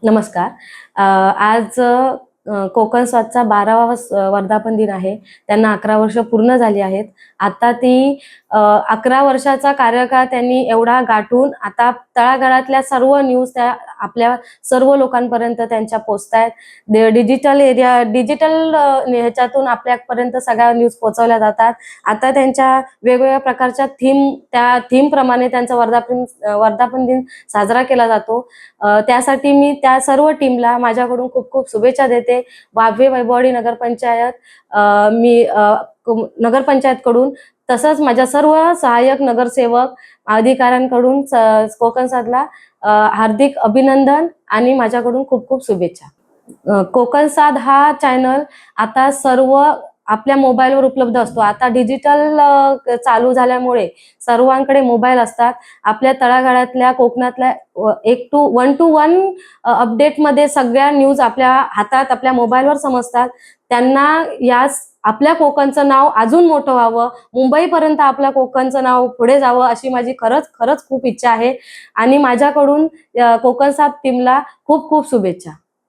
नमस्कार. आज कोकण स्वादचा 12वा वर्धापन दिन आहे. त्यांना 11 वर्ष पूर्ण झाली आहेत. आता ती 11 वर्षाचा कार्यकाळ त्यांनी एवढा गाठून आता तळागाळातल्या सर्व न्यूज त्या आपल्या सर्व लोकांपर्यंत त्यांच्या पोहोचतायत. डिजिटल ह्याच्यातून आपल्यापर्यंत सगळ्या न्यूज पोहोचवल्या जातात. आता त्यांच्या वेगवेगळ्या प्रकारच्या त्या थीमप्रमाणे त्यांचा वर्धापन दिन साजरा केला जातो. त्यासाठी मी त्या सर्व टीमला माझ्याकडून खूप खूप शुभेच्छा देते. वाघवे वैभववाडी नगरपंचायत नगरपंचायतकडून तसंच माझ्या सर्व सहाय्यक नगरसेवक अधिकाऱ्यांकडून कोकण सादला हार्दिक अभिनंदन आणि माझ्याकडून खूप खूप शुभेच्छा. कोकण साद हा चॅनल आता सर्व आपल्या मोबाईलवर उपलब्ध असतो. आता डिजिटल चालू झाल्यामुळे सर्वांकडे मोबाईल असतात. आपल्या तळागाळातल्या कोकणातल्या 1 to 1 अपडेटमध्ये सगळ्या न्यूज आपल्या हातात आपल्या मोबाईलवर समजतात. त्यांना आपल्या कोकणचं नाव अजून मोठं व्हावं, मुंबईपर्यंत आपल्या कोकणचं नाव पुढे जावं अशी माझी खरंच खूप इच्छा आहे आणि माझ्याकडून कोकण साद टीमला खूप खूप शुभेच्छा.